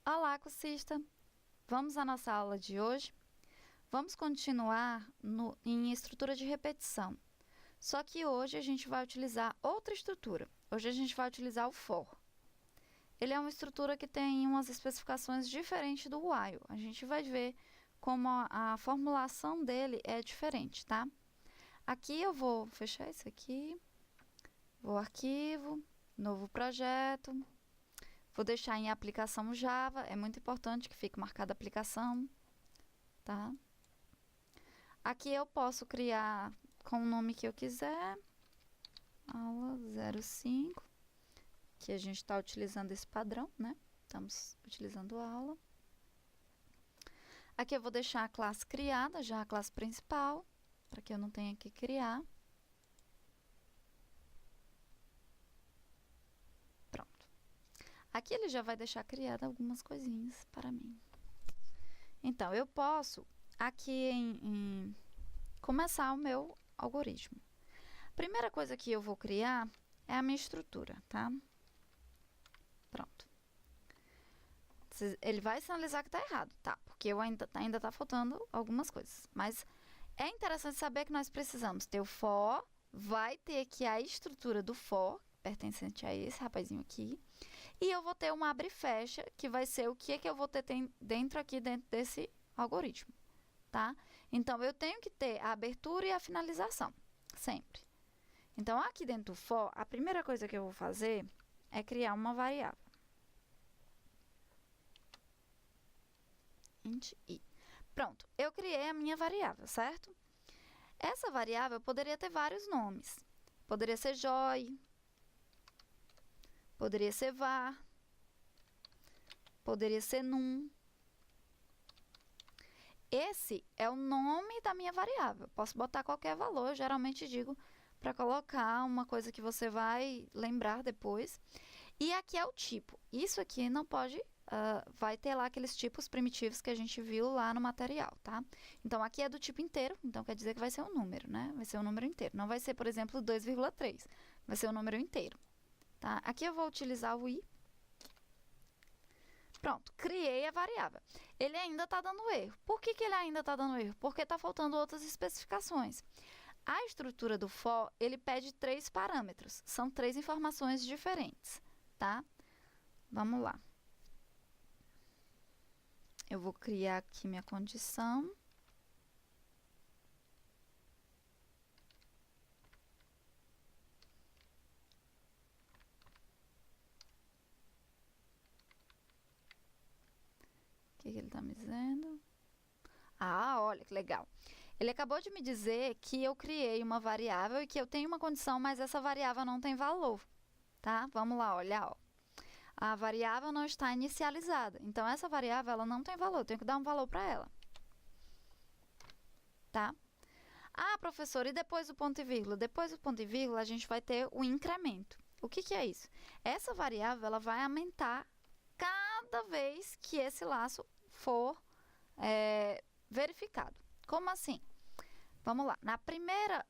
Olá, cursista! Vamos à nossa aula de hoje? Vamos continuar em estrutura de repetição. Só que hoje a gente vai utilizar outra estrutura. Hoje a gente vai utilizar o for. Ele é uma estrutura que tem umas especificações diferentes do while. A gente vai ver como a formulação dele é diferente, tá? Aqui eu vou fechar isso aqui. Vou arquivo, novo projeto. Vou deixar em aplicação Java, é muito importante que fique marcada a aplicação, tá? Aqui eu posso criar com o nome que eu quiser, aula 05, que a gente está utilizando esse padrão, né? Estamos utilizando aula. Aqui eu vou deixar a classe criada, já a classe principal, para que eu não tenha que criar. Aqui ele já vai deixar criada algumas coisinhas para mim. Então, eu posso aqui começar o meu algoritmo. Primeira coisa que eu vou criar é a minha estrutura, tá? Pronto. Ele vai sinalizar que está errado, tá? Porque ainda tá faltando algumas coisas. Mas é interessante saber que nós precisamos ter o for, vai ter aqui a estrutura do for, pertencente a esse rapazinho aqui. E eu vou ter uma abre e fecha, que vai ser o que eu vou ter dentro desse algoritmo, tá? Então, eu tenho que ter a abertura e a finalização, sempre. Então, aqui dentro do for, a primeira coisa que eu vou fazer é criar uma variável. Int i. Pronto, eu criei a minha variável, certo? Essa variável poderia ter vários nomes. Poderia ser joy, poderia ser var, poderia ser num. Esse é o nome da minha variável. Posso botar qualquer valor, eu geralmente digo para colocar uma coisa que você vai lembrar depois. E aqui é o tipo. Isso aqui não pode, vai ter lá aqueles tipos primitivos que a gente viu lá no material, tá? Então, aqui é do tipo inteiro, então quer dizer que vai ser um número, né? Vai ser um número inteiro. Não vai ser, por exemplo, 2,3. Vai ser um número inteiro. Tá? Aqui eu vou utilizar o i. Pronto, criei a variável. Ele ainda está dando erro. Por que ele ainda está dando erro? Porque está faltando outras especificações. A estrutura do for, ele pede 3 parâmetros. São 3 informações diferentes, tá? Vamos lá. Eu vou criar aqui minha condição. O que ele está me dizendo? Ah, olha que legal. Ele acabou de me dizer que eu criei uma variável e que eu tenho uma condição, mas essa variável não tem valor, tá? Vamos lá, olha, ó. A variável não está inicializada. Então, essa variável ela não tem valor. Eu tenho que dar um valor para ela. Tá? Ah, professor, e depois do ponto e vírgula? Depois do ponto e vírgula, a gente vai ter o incremento. O que é isso? Essa variável ela vai aumentar cada vez que esse laço for verificado. Como assim? Vamos lá. Na primeira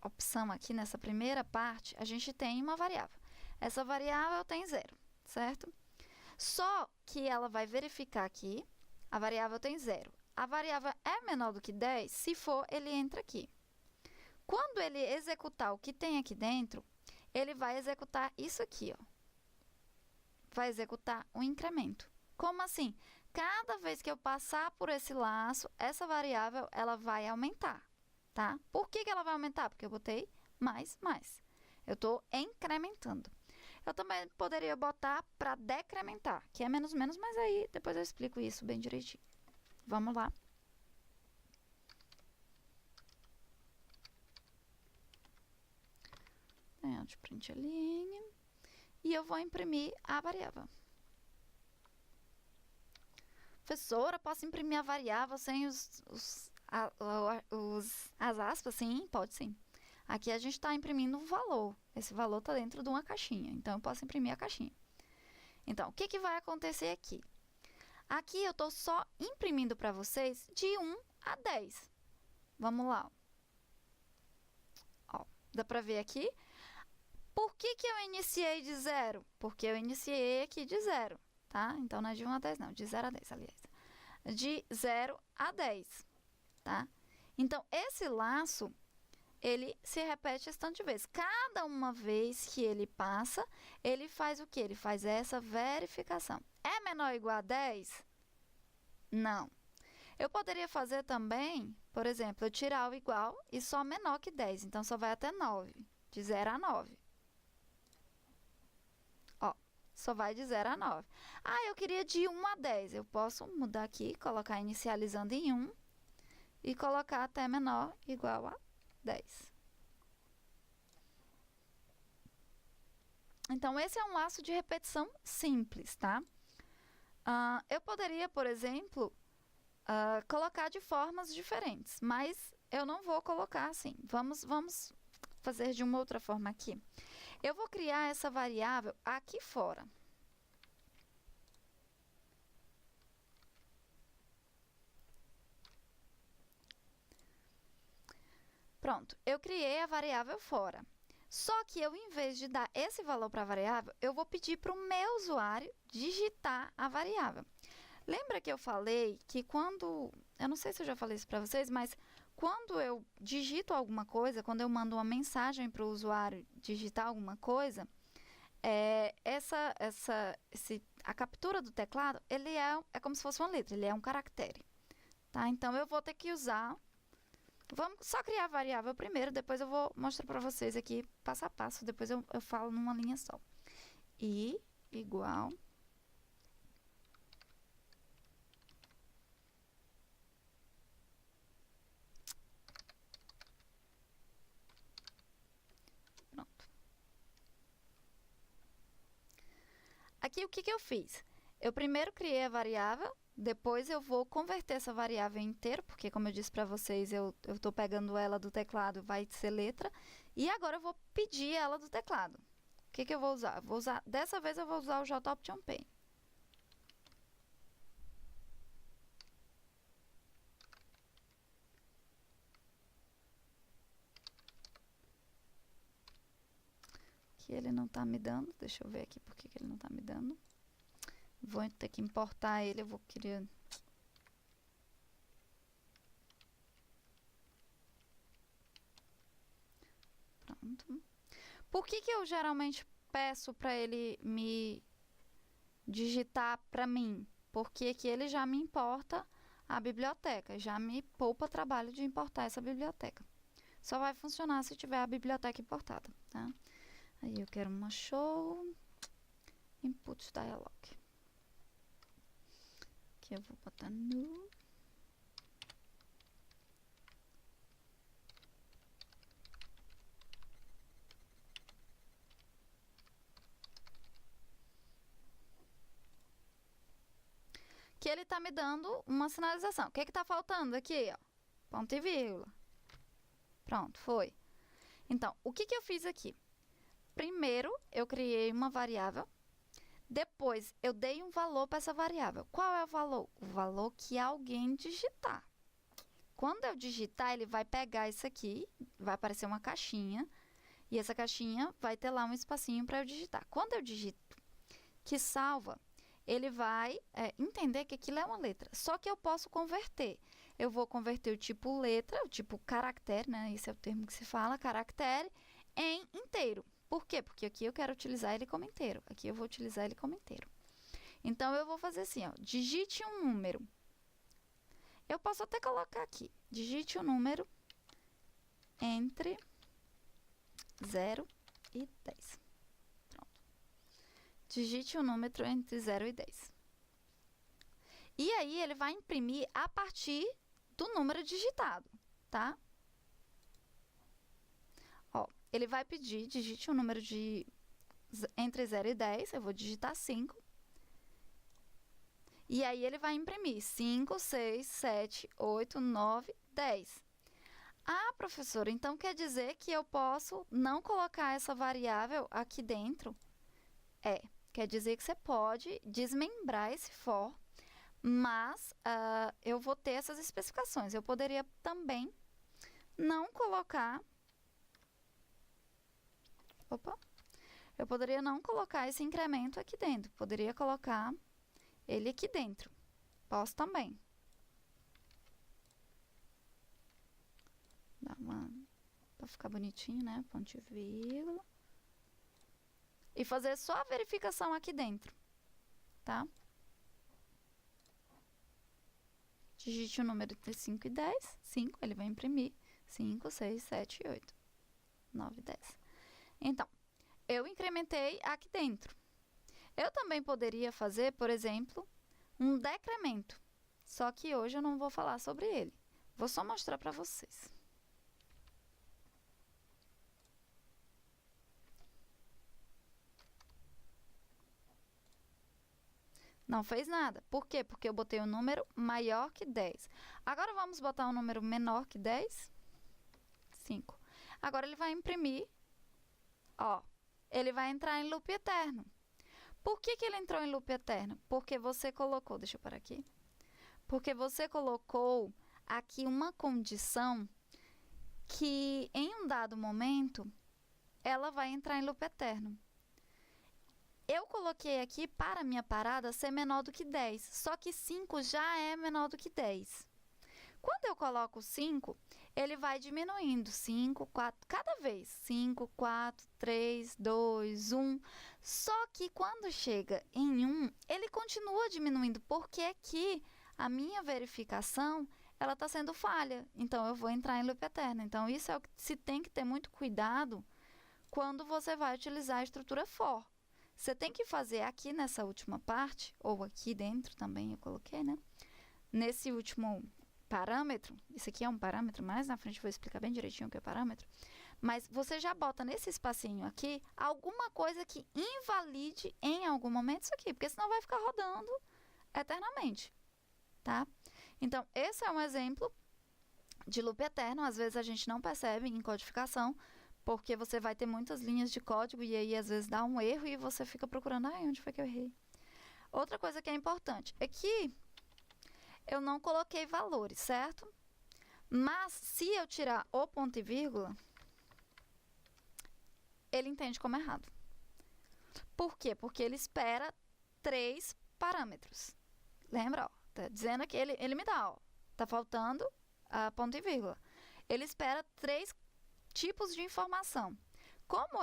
opção aqui, nessa primeira parte, a gente tem uma variável. Essa variável tem 0, certo? Só que ela vai verificar aqui, a variável tem 0. A variável é menor do que 10, se for, ele entra aqui. Quando ele executar o que tem aqui dentro, ele vai executar isso aqui, ó. Vai executar um incremento. Como assim? Cada vez que eu passar por esse laço, essa variável ela vai aumentar, tá? Por que ela vai aumentar? Porque eu botei mais. Eu estou incrementando. Eu também poderia botar para decrementar, que é menos, mas aí depois eu explico isso bem direitinho. Vamos lá. De print aline. E eu vou imprimir a variável. Professora, posso imprimir a variável sem as aspas? Sim, pode sim. Aqui a gente está imprimindo um valor. Esse valor está dentro de uma caixinha. Então, eu posso imprimir a caixinha. Então, o que vai acontecer aqui? Aqui eu estou só imprimindo para vocês de 1 a 10. Vamos lá. Ó, dá para ver aqui. Por que eu iniciei de 0? Porque eu iniciei aqui de 0. tá? Então, não é de 1 a 10, não, de 0 a 10, aliás. De 0 a 10, tá? Então, esse laço, ele se repete esse tanto de vezes. Cada uma vez que ele passa, ele faz o quê? Ele faz essa verificação. É menor ou igual a 10? Não. Eu poderia fazer também, por exemplo, eu tirar o igual e só menor que 10. Então, só vai até 9. De 0 a 9. Ó, só vai de 0 a 9. Ah, eu queria de 1 a 10. Eu posso mudar aqui, colocar inicializando em 1 e colocar até menor igual a 10. Então, esse é um laço de repetição simples, tá? Eu poderia, por exemplo, colocar de formas diferentes, mas eu não vou colocar assim. Vamos fazer de uma outra forma aqui. Eu vou criar essa variável aqui fora. Pronto, eu criei a variável fora. Só que eu, em vez de dar esse valor para a variável, eu vou pedir para o meu usuário digitar a variável. Lembra que eu falei que quando... Eu não sei se eu já falei isso para vocês, mas quando eu digito alguma coisa, quando eu mando uma mensagem para o usuário digitar alguma coisa, a captura do teclado, ele é como se fosse uma letra, ele é um caractere. Tá? Então, eu vou ter que usar... Vamos só criar a variável primeiro, depois eu vou mostrar para vocês aqui passo a passo, depois eu falo numa linha só. I igual... Pronto. Aqui, o que eu fiz? Eu primeiro criei a variável, depois eu vou converter essa variável em inteiro, porque como eu disse para vocês, eu estou pegando ela do teclado, vai ser letra. E agora eu vou pedir ela do teclado. O que eu vou usar? Dessa vez eu vou usar o JOptionPay. Que ele não está me dando. Deixa eu ver aqui por que ele não está me dando. Vou ter que importar ele, eu vou querer... Pronto. Por que eu geralmente peço para ele me digitar para mim? Porque que ele já me importa a biblioteca, já me poupa trabalho de importar essa biblioteca. Só vai funcionar se tiver a biblioteca importada, tá? Aí eu quero uma show input dialog. Aqui eu vou botar no... Que ele está me dando uma sinalização. O que está faltando aqui? Ó? Ponto e vírgula. Pronto, foi. Então, o que eu fiz aqui? Primeiro, eu criei uma variável. Depois, eu dei um valor para essa variável. Qual é o valor? O valor que alguém digitar. Quando eu digitar, ele vai pegar isso aqui, vai aparecer uma caixinha, e essa caixinha vai ter lá um espacinho para eu digitar. Quando eu digito que salva, ele vai entender que aquilo é uma letra. Só que eu posso converter. Eu vou converter o tipo letra, o tipo caractere, né? Esse é o termo que se fala, caractere, em inteiro. Por quê? Porque aqui eu quero utilizar ele como inteiro. Aqui eu vou utilizar ele como inteiro. Então, eu vou fazer assim, ó, digite um número. Eu posso até colocar aqui, digite um número entre 0 e 10. Pronto. Digite um número entre 0 e 10. E aí, ele vai imprimir a partir do número digitado, tá? Ó, ele vai pedir, digite um número entre 0 e 10, eu vou digitar 5. E aí, ele vai imprimir 5, 6, 7, 8, 9, 10. Ah, professora, então quer dizer que eu posso não colocar essa variável aqui dentro? Quer dizer que você pode desmembrar esse for, mas eu vou ter essas especificações. Eu poderia também não colocar... eu poderia não colocar esse incremento aqui dentro. Poderia colocar ele aqui dentro. Posso também. Dá uma... para ficar bonitinho, né? Ponto e vírgula. E fazer só a verificação aqui dentro, tá? Digite o número entre 5 e 10. 5, ele vai imprimir. 5, 6, 7 e 8. 9, 10. Então, eu incrementei aqui dentro. Eu também poderia fazer, por exemplo, um decremento. Só que hoje eu não vou falar sobre ele. Vou só mostrar para vocês. Não fez nada. Por quê? Porque eu botei um número maior que 10. Agora vamos botar um número menor que 10. 5. Agora ele vai imprimir. Ó, ele vai entrar em loop eterno. Por que ele entrou em loop eterno? Porque você colocou, deixa eu parar aqui. Porque você colocou aqui uma condição que em um dado momento ela vai entrar em loop eterno. Eu coloquei aqui para a minha parada ser menor do que 10, só que 5 já é menor do que 10. Quando eu coloco 5, ele vai diminuindo 5, 4, cada vez. 5, 4, 3, 2, 1. Só que quando chega em 1, ele continua diminuindo, porque aqui a minha verificação ela está sendo falha. Então, eu vou entrar em loop eterno. Então, isso é o que se tem que ter muito cuidado quando você vai utilizar a estrutura for. Você tem que fazer aqui nessa última parte, ou aqui dentro também eu coloquei, né? Nesse último parâmetro, isso aqui é um parâmetro, mais na frente eu vou explicar bem direitinho o que é parâmetro, mas você já bota nesse espacinho aqui alguma coisa que invalide em algum momento isso aqui, porque senão vai ficar rodando eternamente, tá? Então, esse é um exemplo de loop eterno, às vezes a gente não percebe em codificação, porque você vai ter muitas linhas de código e aí às vezes dá um erro e você fica procurando, onde foi que eu errei? Outra coisa que é importante é que eu não coloquei valores, certo? Mas se eu tirar o ponto e vírgula, ele entende como errado. Por quê? Porque ele espera 3 parâmetros. Lembra? Ó, tá dizendo que ele me dá, ó, tá faltando a ponto e vírgula. Ele espera 3 tipos de informação. Como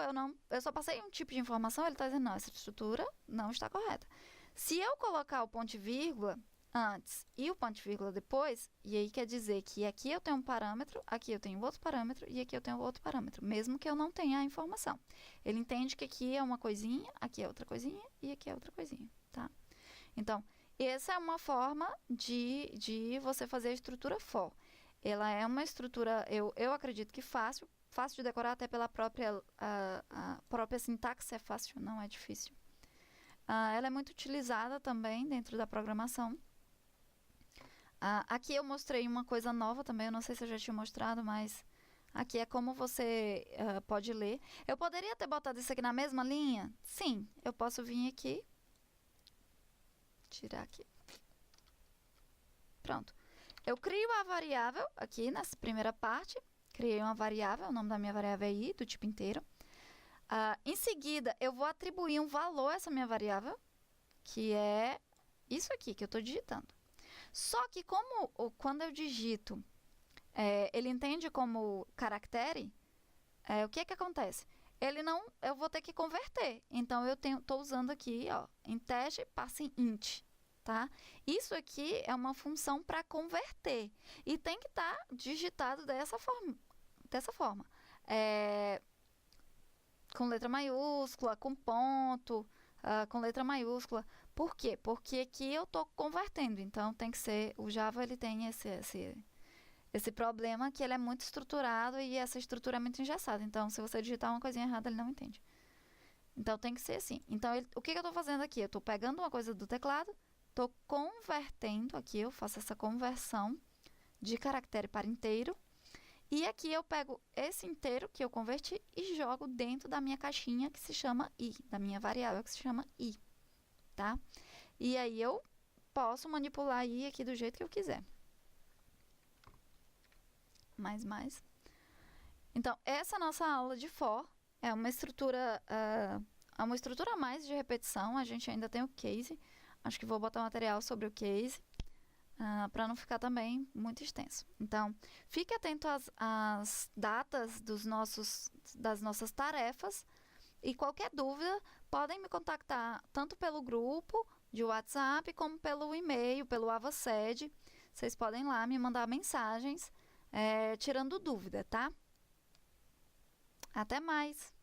eu só passei um tipo de informação, ele está dizendo, não, essa estrutura não está correta. Se eu colocar o ponto e vírgula antes e o ponto e vírgula depois, e aí quer dizer que aqui eu tenho um parâmetro, aqui eu tenho outro parâmetro e aqui eu tenho outro parâmetro, mesmo que eu não tenha a informação. Ele entende que aqui é uma coisinha, aqui é outra coisinha e aqui é outra coisinha, tá? Então, essa é uma forma de você fazer a estrutura for. Ela é uma estrutura, eu acredito que fácil de decorar, até pela própria, a própria sintaxe é fácil, não é difícil. Ela é muito utilizada também dentro da programação. Aqui eu mostrei uma coisa nova também, eu não sei se eu já tinha mostrado, mas aqui é como você pode ler. Eu poderia ter botado isso aqui na mesma linha? Sim, eu posso vir aqui, tirar aqui. Pronto. Eu crio a variável aqui nessa primeira parte, criei uma variável, o nome da minha variável é i, do tipo inteiro. Em seguida, eu vou atribuir um valor a essa minha variável, que é isso aqui que eu estou digitando. Só que quando eu digito, ele entende como caractere, o que acontece? Eu vou ter que converter. Então, eu estou usando aqui, ó, em teste, passa em int. Tá? Isso aqui é uma função para converter. E tem que estar digitado dessa forma. Com letra maiúscula, com ponto, com letra maiúscula. Por quê? Porque aqui eu estou convertendo. Então, tem que ser... O Java ele tem esse problema que ele é muito estruturado e essa estrutura é muito engessada. Então, se você digitar uma coisinha errada, ele não entende. Então, tem que ser assim. Então, o que eu estou fazendo aqui? Eu estou pegando uma coisa do teclado, estou convertendo, aqui eu faço essa conversão de caractere para inteiro. E aqui eu pego esse inteiro que eu converti e jogo dentro da minha caixinha que se chama i, da minha variável que se chama i, tá? E aí eu posso manipular i aqui do jeito que eu quiser. Mais. Então, essa nossa aula de for é uma estrutura a mais de repetição, a gente ainda tem o case. Acho que vou botar material sobre o case, para não ficar também muito extenso. Então, fique atento às datas das nossas tarefas e qualquer dúvida, podem me contactar tanto pelo grupo de WhatsApp como pelo e-mail, pelo AvaSed. Vocês podem lá me mandar mensagens tirando dúvida, tá? Até mais!